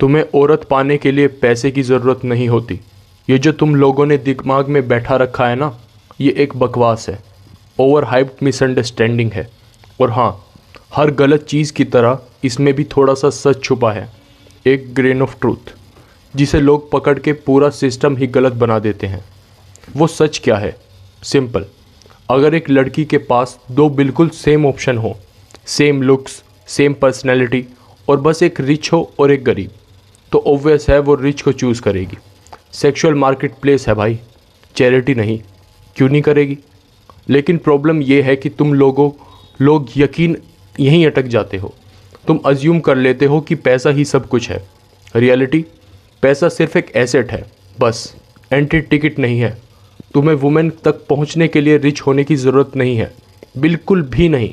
तुम्हें औरत पाने के लिए पैसे की ज़रूरत नहीं होती। ये जो तुम लोगों ने दिमाग में बैठा रखा है ना, ये एक बकवास है, ओवर हाइप्ड मिसअंडरस्टैंडिंग है। और हाँ, हर गलत चीज़ की तरह इसमें भी थोड़ा सा सच छुपा है, एक ग्रेन ऑफ ट्रूथ, जिसे लोग पकड़ के पूरा सिस्टम ही गलत बना देते हैं। वो सच क्या है? सिंपल। अगर एक लड़की के पास दो बिल्कुल सेम ऑप्शन हो, सेम लुक्स, सेम पर्सनैलिटी, और बस एक रिच हो और एक गरीब, तो ऑब्वियस है वो रिच को चूज़ करेगी। सेक्सुअल मार्केट प्लेस है भाई, चैरिटी नहीं। क्यों नहीं करेगी? लेकिन प्रॉब्लम ये है कि तुम लोग यकीन यहीं अटक जाते हो। तुम अज्यूम कर लेते हो कि पैसा ही सब कुछ है। रियलिटी, पैसा सिर्फ एक एसेट है, बस एंट्री टिकट नहीं है। तुम्हें वुमेन तक पहुंचने के लिए रिच होने की ज़रूरत नहीं है, बिल्कुल भी नहीं।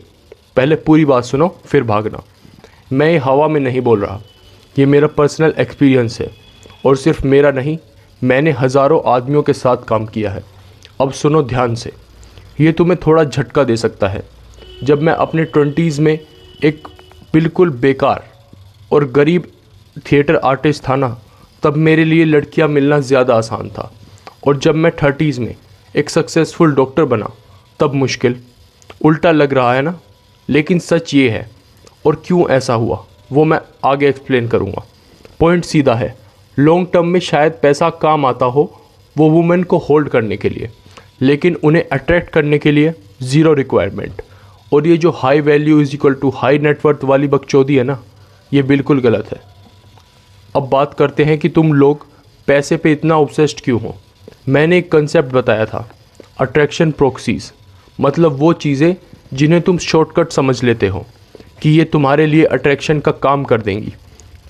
पहले पूरी बात सुनो फिर भागना। मैं ये हवा में नहीं बोल रहा, ये मेरा पर्सनल एक्सपीरियंस है, और सिर्फ मेरा नहीं, मैंने हज़ारों आदमियों के साथ काम किया है। अब सुनो ध्यान से, ये तुम्हें थोड़ा झटका दे सकता है। जब मैं अपने 20s में एक बिल्कुल बेकार और गरीब थिएटर आर्टिस्ट था ना, तब मेरे लिए लड़कियां मिलना ज़्यादा आसान था। और जब मैं 30s में एक सक्सेसफुल डॉक्टर बना, तब मुश्किल। उल्टा लग रहा है ना, लेकिन सच ये है। और क्यों ऐसा हुआ वो मैं आगे एक्सप्लेन करूँगा। पॉइंट सीधा है, लॉन्ग टर्म में शायद पैसा काम आता हो वो वुमेन को होल्ड करने के लिए, लेकिन उन्हें अट्रैक्ट करने के लिए ज़ीरो रिक्वायरमेंट। और ये जो high value is equal to high net worth वाली बकचोदी है ना, ये बिल्कुल गलत है। अब बात करते हैं कि तुम लोग पैसे पे इतना ऑब्सेस्ड क्यों हो। मैंने एक कंसेप्ट बताया था, अट्रैक्शन प्रॉक्सीज, मतलब वो चीज़ें जिन्हें तुम शॉर्टकट समझ लेते हो कि ये तुम्हारे लिए अट्रैक्शन का काम कर देंगी।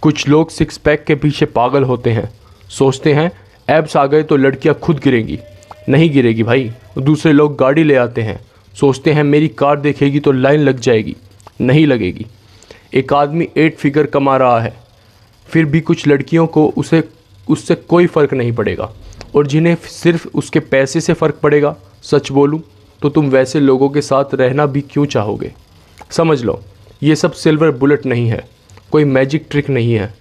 कुछ लोग सिक्स पैक के पीछे पागल होते हैं, सोचते हैं एब्स आ गए तो लड़कियां खुद गिरेंगी। नहीं गिरेगी भाई। दूसरे लोग गाड़ी ले आते हैं, सोचते हैं मेरी कार देखेगी तो लाइन लग जाएगी। नहीं लगेगी। एक आदमी 8 फिगर कमा रहा है, फिर भी कुछ लड़कियों को उससे कोई फ़र्क नहीं पड़ेगा, और जिन्हें सिर्फ उसके पैसे से फ़र्क पड़ेगा, सच बोलूं तो तुम वैसे लोगों के साथ रहना भी क्यों चाहोगे। समझ लो, ये सब सिल्वर बुलेट नहीं है, कोई मैजिक ट्रिक नहीं है।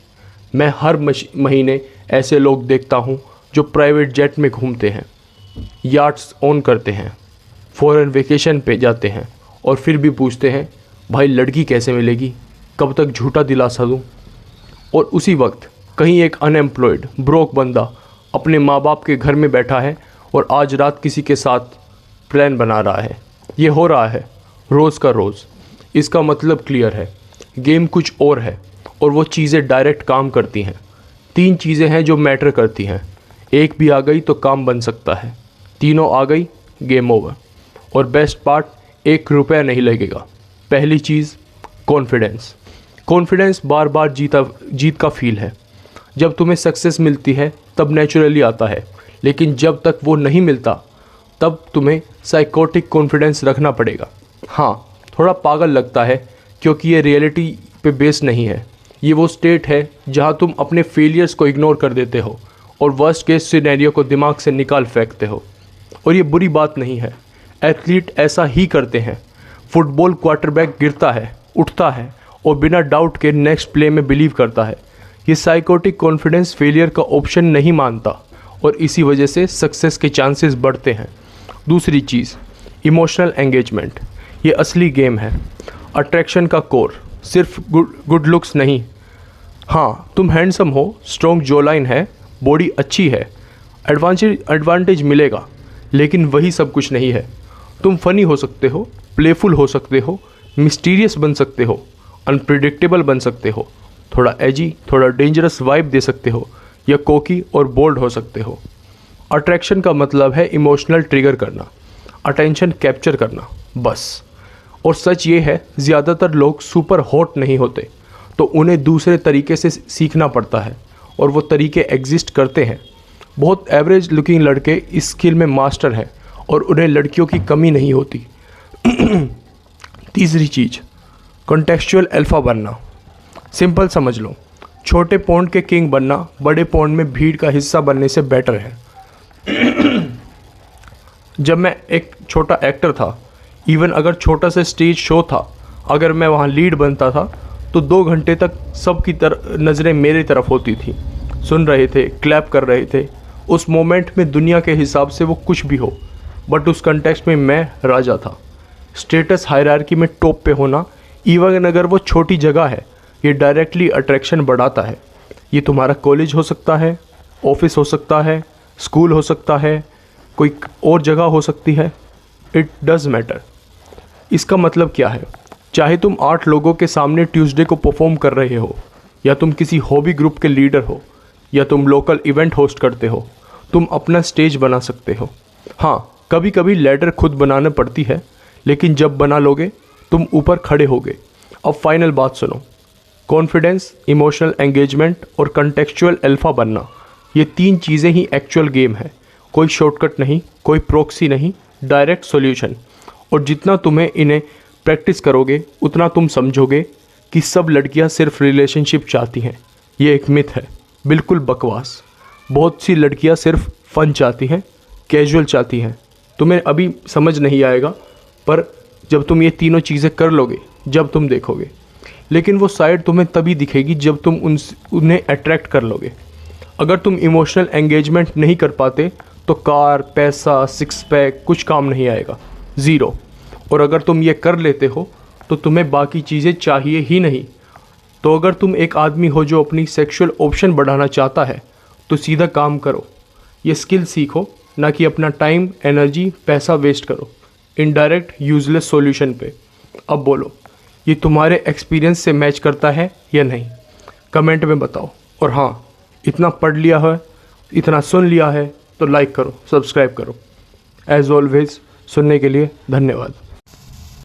मैं हर महीने ऐसे लोग देखता हूँ जो प्राइवेट जेट में घूमते हैं, याट्स ओन करते हैं, फॉरेन वेकेशन पे जाते हैं, और फिर भी पूछते हैं भाई लड़की कैसे मिलेगी, कब तक झूठा दिलासा दूँ। और उसी वक्त कहीं एक अनएम्प्लॉयड ब्रोक बंदा अपने माँ बाप के घर में बैठा है और आज रात किसी के साथ प्लान बना रहा है। ये हो रहा है रोज़ का रोज़। इसका मतलब क्लियर है, गेम कुछ और है, और वो चीज़ें डायरेक्ट काम करती हैं। 3 चीज़ें हैं जो मैटर करती हैं, एक भी आ गई तो काम बन सकता है, तीनों आ गई गेम ओवर। और बेस्ट पार्ट, 1 रुपया नहीं लगेगा। पहली चीज़, कॉन्फिडेंस। कॉन्फिडेंस बार बार जीत का फील है। जब तुम्हें सक्सेस मिलती है तब नेचुरली आता है, लेकिन जब तक वो नहीं मिलता तब तुम्हें साइकोटिक कॉन्फिडेंस रखना पड़ेगा। हाँ, थोड़ा पागल लगता है क्योंकि ये रियलिटी पे बेस्ड नहीं है। ये वो स्टेट है जहाँ तुम अपने फेलियर्स को इग्नोर कर देते हो और वर्स्ट केस सिनेरियो को दिमाग से निकाल फेंकते हो। और ये बुरी बात नहीं है, एथलीट ऐसा ही करते हैं। फुटबॉल क्वार्टरबैक गिरता है, उठता है और बिना डाउट के नेक्स्ट प्ले में बिलीव करता है। ये साइकोटिक कॉन्फिडेंस फेलियर का ऑप्शन नहीं मानता, और इसी वजह से सक्सेस के चांसेस बढ़ते हैं। दूसरी चीज़, इमोशनल एंगेजमेंट। ये असली गेम है। अट्रैक्शन का कोर सिर्फ गुड लुक्स नहीं। हाँ, तुम हैंडसम हो, स्ट्रॉन्ग जॉलाइन है, बॉडी अच्छी है, एडवांटेज मिलेगा, लेकिन वही सब कुछ नहीं है। तुम फनी हो सकते हो, प्लेफुल हो सकते हो, मिस्टीरियस बन सकते हो, अनप्रिडिक्टेबल बन सकते हो, थोड़ा एजी, थोड़ा डेंजरस वाइब दे सकते हो, या कोकी और बोल्ड हो सकते हो। अट्रैक्शन का मतलब है इमोशनल ट्रिगर करना, अटेंशन कैप्चर करना, बस। और सच ये है, ज़्यादातर लोग सुपर हॉट नहीं होते, तो उन्हें दूसरे तरीके से सीखना पड़ता है, और वो तरीके एग्जिस्ट करते हैं। बहुत एवरेज लुकिंग लड़के इस स्किल में मास्टर हैं, और उन्हें लड़कियों की कमी नहीं होती। तीसरी चीज़, कॉन्टेक्चुअल अल्फा बनना। सिंपल समझ लो, छोटे पॉन्ड के किंग बनना बड़े पॉन्ड में भीड़ का हिस्सा बनने से बेटर है। जब मैं एक छोटा एक्टर था, इवन अगर छोटा सा स्टेज शो था, अगर मैं वहाँ लीड बनता था तो 2 घंटे तक सबकी नज़रें मेरी तरफ होती थी, सुन रहे थे, क्लैप कर रहे थे। उस मोमेंट में दुनिया के हिसाब से वो कुछ भी हो, बट उस कंटेक्स्ट में मैं राजा था। स्टेटस हायरार्की में टॉप पे होना, इवन अगर वो छोटी जगह है, ये डायरेक्टली अट्रैक्शन बढ़ाता है। ये तुम्हारा कॉलेज हो सकता है, ऑफिस हो सकता है, स्कूल हो सकता है, कोई और जगह हो सकती है, इट डज़ मैटर। इसका मतलब क्या है? चाहे तुम 8 लोगों के सामने ट्यूसडे को परफॉर्म कर रहे हो, या तुम किसी हॉबी ग्रुप के लीडर हो, या तुम लोकल इवेंट होस्ट करते हो, तुम अपना स्टेज बना सकते हो। हाँ, कभी कभी लैडर खुद बनाना पड़ती है, लेकिन जब बना लोगे तुम ऊपर खड़े होगे। अब फाइनल बात सुनो। कॉन्फिडेंस, इमोशनल एंगेजमेंट और कंटेक्चुअल अल्फा बनना, ये 3 चीज़ें ही एक्चुअल गेम है। कोई शॉर्टकट नहीं, कोई प्रॉक्सी नहीं, डायरेक्ट सॉल्यूशन। और जितना तुम्हें इन्हें प्रैक्टिस करोगे उतना तुम समझोगे कि सब लड़कियां सिर्फ रिलेशनशिप चाहती हैं। ये एक मिथ है, बिल्कुल बकवास। बहुत सी लड़कियां सिर्फ फन चाहती हैं, कैजुअल चाहती हैं। तुम्हें अभी समझ नहीं आएगा, पर जब तुम ये तीनों चीज़ें कर लोगे, जब तुम देखोगे। लेकिन वो साइड तुम्हें तभी दिखेगी जब तुम उन्हें अट्रैक्ट कर लोगे। अगर तुम इमोशनल एंगेजमेंट नहीं कर पाते तो कार, पैसा, 6 पैक कुछ काम नहीं आएगा, ज़ीरो। और अगर तुम ये कर लेते हो तो तुम्हें बाकी चीज़ें चाहिए ही नहीं। तो अगर तुम एक आदमी हो जो अपनी सेक्सुअल ऑप्शन बढ़ाना चाहता है, तो सीधा काम करो, ये स्किल सीखो, ना कि अपना टाइम, एनर्जी, पैसा वेस्ट करो इनडायरेक्ट यूजलेस सॉल्यूशन पे। अब बोलो, ये तुम्हारे एक्सपीरियंस से मैच करता है या नहीं? कमेंट में बताओ। और हाँ, इतना पढ़ लिया है, इतना सुन लिया है तो लाइक करो, सब्सक्राइब करो। एज ऑलवेज सुनने के लिए धन्यवाद।